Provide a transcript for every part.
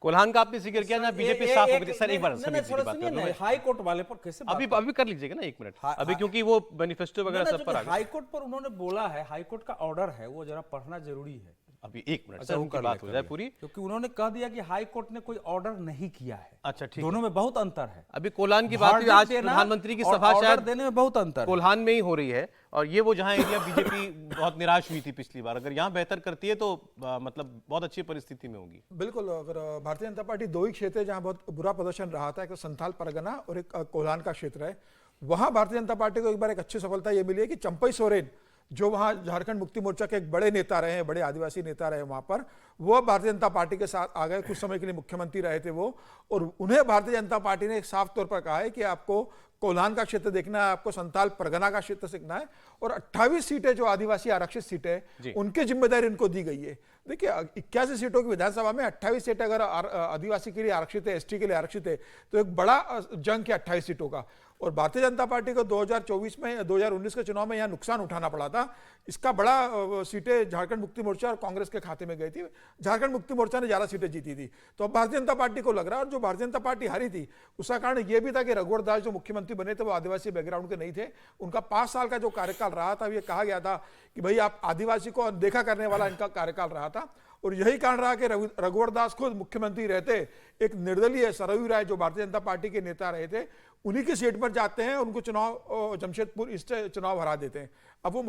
कोल्हान का आपने जिक्र किया ना, बीजेपी साफ हो गई। सर एक बार नहीं, थोड़ा सुनिए, हाई कोर्ट वाले पर कैसे अभी कर लीजिएगा ना 1 मिनट, अभी क्योंकि वो मैनिफेस्टो वगैरह सब पर आ गया। हाई कोर्ट पर उन्होंने बोला है, हाई कोर्ट का ऑर्डर है, वो जरा पढ़ना जरूरी है। अभी 1 मिनट सर, उनकी बात हो जाए पूरी, क्योंकि उन्होंने कह दिया कि हाई कोर्ट ने कोई ऑर्डर नहीं किया है। अच्छा ठीक, दोनों में बहुत अंतर है। अभी कोल्हान की बात हुई, आज प्रधानमंत्री की सभा शायद देने में बहुत अंतर कोल्हान में ही हो रही है, और ये वो जहां एरिया बीजेपी बहुत निराश हुई थी पिछली बार, अगर यहाँ बेहतर करती है तो मतलब बहुत अच्छी परिस्थिति में होगी। बिल्कुल, अगर भारतीय जनता पार्टी 2 ही क्षेत्र है जहां बहुत बुरा प्रदर्शन रहा था, एक तो संथाल परगना और एक कोल्हान का क्षेत्र है। वहां भारतीय जनता पार्टी को एक बार एक अच्छी सफलता ये मिली है कि चंपई सोरेन, जो वहां झारखंड मुक्ति मोर्चा के एक बड़े नेता रहे हैं, बड़े आदिवासी नेता रहे वहां पर, वो भारतीय जनता पार्टी के साथ आ गए। कुछ समय के लिए मुख्यमंत्री रहे थे वो, और उन्हें भारतीय जनता पार्टी ने एक साफ तौर पर कहा है कि आपको कोल्हान का क्षेत्र देखना है, आपको संथाल परगना का क्षेत्र देखना है, और 28 सीटें जो आदिवासी आरक्षित सीटें उनकी जिम्मेदारी इनको दी गई है। देखिए 81 सीटों की विधानसभा में 28 सीटें अगर आदिवासी के लिए आरक्षित है, एसटी के लिए आरक्षित है, तो एक बड़ा जंग है 28 सीटों का। और भारतीय जनता पार्टी को 2024 में 2019 के चुनाव में यहाँ नुकसान उठाना पड़ा था। इसका बड़ा सीटें झारखंड मुक्ति मोर्चा और कांग्रेस के खाते में गई थी। झारखंड मुक्ति मोर्चा ने ज्यादा सीटें जीती थी। तो अब भारतीय जनता पार्टी को लग रहा है, और जो भारतीय जनता पार्टी हारी थी उसका कारण यह भी था कि रघुवर दास जो मुख्यमंत्री बने थे वो आदिवासी बैकग्राउंड के नहीं थे। उनका 5 साल का जो कार्यकाल रहा था, ये कहा गया था कि भाई आप आदिवासी को अनदेखा करने वाला इनका कार्यकाल रहा था। और यही कारण रहा कि रघुवर दास खुद मुख्यमंत्री रहते, एक निर्दलीय सरयू राय जो भारतीय जनता पार्टी के नेता रहे थे, उन्हीं की सीट पर जाते हैं, उनको चुनाव जमशेदपुर ईस्ट चुनाव हरा देते हैं। अब वो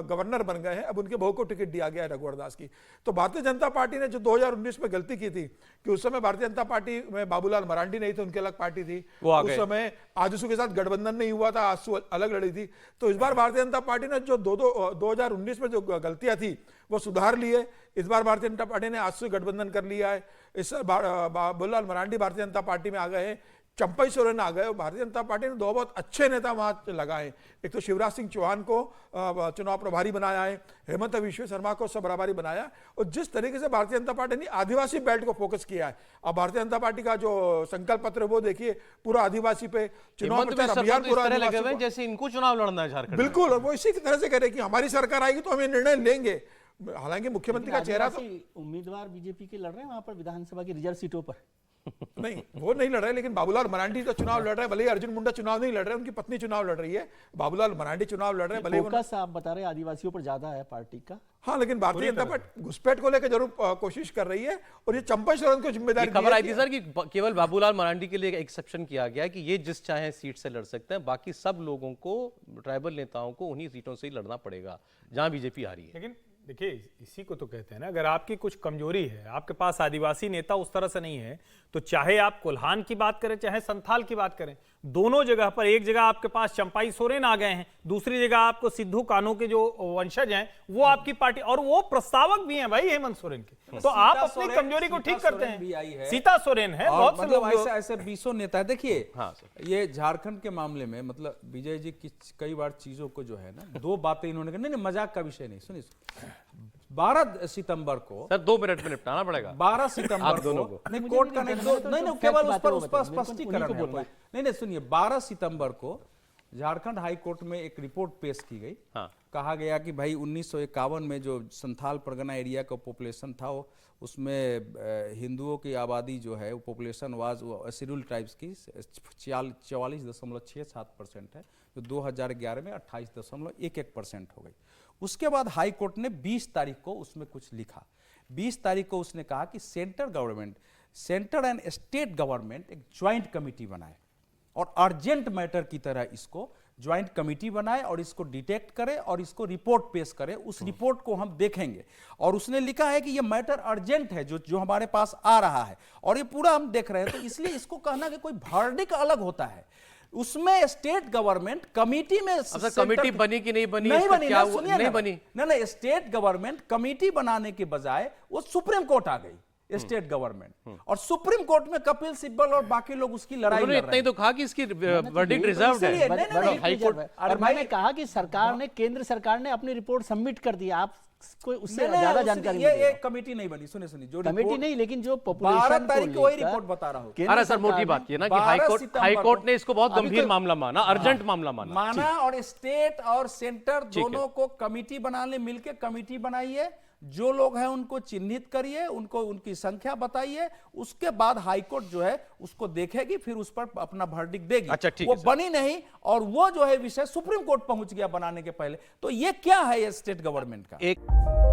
गवर्नर बन गए हैं, अब उनके बहू को टिकट दिया गया है रघुवर दास की। तो भारतीय जनता पार्टी ने जो 2019 में गलती की थी कि उस समय भारतीय जनता पार्टी में बाबूलाल मरांडी नहीं थे, उनकी अलग पार्टी थी, उस समय आजसू के साथ गठबंधन नहीं हुआ था, आजसू अलग लड़ी थी। तो इस बार भारतीय जनता पार्टी ने जो 2019 में जो गलतियां थी वो सुधार लिए। इस बार भारतीय जनता पार्टी ने आजसू गठबंधन कर लिया है। इस बाबूलाल मरांडी भारतीय जनता पार्टी में आ गए हैं, चंपई सोरेन आ गए। भारतीय जनता पार्टी ने 2 बहुत अच्छे नेता वहां लगाए। एक तो शिवराज सिंह चौहान को चुनाव प्रभारी बनाया है, हेमंत विश्व शर्मा को सब प्रभारी बनाया। और जिस तरीके से भारतीय जनता पार्टी ने आदिवासी बेल्ट को फोकस किया है, अब भारतीय जनता पार्टी का जो संकल्प पत्र है वो देखिए, पूरा आदिवासी पे चुनाव प्रचार अभियान पूरा लगे हुए जैसे इनको चुनाव लड़ना है झारखंड। बिल्कुल, वो इसी की तरह से कह रहे कि हमारी सरकार आएगी तो हम ये निर्णय लेंगे। हालांकि मुख्यमंत्री का चेहरा तो उम्मीदवार बीजेपी के लड़ रहे हैं वहां पर विधानसभा की रिजर्व सीटों पर। नहीं, वो नहीं लड़ रहे, लेकिन बाबूलाल मरांडी तो चुनाव लड़ रहे हैं। भले ही अर्जुन मुंडा चुनाव नहीं लड़ रहे, उनकी पत्नी चुनाव लड़ रही है, बाबूलाल मरांडी चुनाव लड़ रहे हैं। भले फोकस आप बता रहे हैं आदिवासियों पर ज्यादा है पार्टी का। हाँ, लेकिन भारतीय जनता पार्टी घुसपैठ को लेकर जरूर कोशिश कर रही है। और ये चंपई सोरेन को जिम्मेदारी खबर आई थी सर कि केवल बाबूलाल मरांडी के लिए एक्सेप्शन किया गया कि ये जिस चाहे सीट से लड़ सकते हैं, बाकी सब लोगों को, ट्राइबल नेताओं को उन्हीं सीटों से ही लड़ना पड़ेगा जहां बीजेपी हारी है। लेकिन देखिए, इसी को तो कहते हैं ना, अगर आपकी कुछ कमजोरी है, आपके पास आदिवासी नेता उस तरह से नहीं है, तो चाहे आप कोल्हान की बात करें चाहे संथाल की बात करें, दोनों जगह पर, एक जगह आपके पास चंपाई सोरेन आ गए हैं, दूसरी जगह आपको सिद्धू कान्हू के जो वंशज हैं वो आपकी पार्टी, और वो प्रस्तावक भी हैं भाई हेमंत सोरेन के। तो आप अपनी कमजोरी को ठीक करते हैं। सीता सोरेन है, बहुत से लोग ऐसे 20 नेता है। देखिए ये झारखंड के मामले में मतलब विजय जी की कई बार चीजों को जो है ना, 2 बातें इन्होंने कहा, नहीं मजाक का विषय नहीं, सुनिए 12 सितंबर को सर 2 मिनट में निपटाना पड़ेगा। 12 सितंबर को नहीं, कोर्ट का नहीं, केवल उस पर स्पष्टीकरण है। नहीं, सुनिए, 12 सितंबर को झारखंड हाई कोर्ट में एक रिपोर्ट पेश की गई। कहा गया कि भाई 1951 में जो संथाल परगना एरिया का पॉपुलेशन था, उसमें हिंदुओं की आबादी जो है, वो पॉपुलेशन वाज शेड्यूल ट्राइब्स की 44.67% है, जो 2011 में 28.11% हो गई। उसके बाद हाई कोर्ट ने 20 तारीख को उसमें कुछ लिखा। 20 तारीख को उसने कहा कि सेंटर एंड स्टेट गवर्नमेंट एक ज्वाइंट कमिटी बनाए और अर्जेंट मैटर की तरह इसको ज्वाइंट कमिटी बनाए और इसको डिटेक्ट करे और इसको रिपोर्ट पेश करे। उस रिपोर्ट को हम देखेंगे। और उसने लिखा है कि ये मैटर अर्जेंट है जो हमारे पास आ रहा है, और ये पूरा हम देख रहे हैं। तो इसलिए इसको कहना कि कोई वर्डिक्ट अलग होता है, उसमें स्टेट गवर्नमेंट कमिटी में कमिटी बनी कि नहीं बनी, नहीं बनी, नहीं बनी, नहीं, स्टेट गवर्नमेंट कमिटी बनाने के बजाय वो सुप्रीम कोर्ट आ गई, स्टेट गवर्नमेंट। और सुप्रीम कोर्ट में कपिल सिब्बल और बाकी लोग उसकी लड़ाई लड़ रहे हैं। इतना ही तो कहा कि इसकी वर्डिक्ट रिजर्व्ड है हाई कोर्ट। और मैंने कहा कि सरकार ने, केंद्र सरकार ने अपनी रिपोर्ट सबमिट कर दी। आप कोई उससे ज्यादा जानकारी ये कमिटी नहीं बनी। सुनिए जो कमिटी नहीं, लेकिन जो 12 तारीख की वही रिपोर्ट बता रहा हूं। अरे सर, मोटी बात ये ना कि हाई कोर्ट ने इसको बहुत गंभीर मामला माना, अर्जेंट मामला माना, और स्टेट और सेंटर दोनों को कमिटी बनाने, मिलकर कमिटी बनाई है जो लोग हैं उनको चिन्हित करिए, उनको उनकी संख्या बताइए, उसके बाद हाईकोर्ट जो है उसको देखेगी, फिर उस पर अपना वर्डिक्ट देगी। अच्छा, ठीक वो है सर। बनी नहीं और वो जो है विषय सुप्रीम कोर्ट पहुंच गया बनाने के पहले, तो ये क्या है ये स्टेट गवर्नमेंट का। एक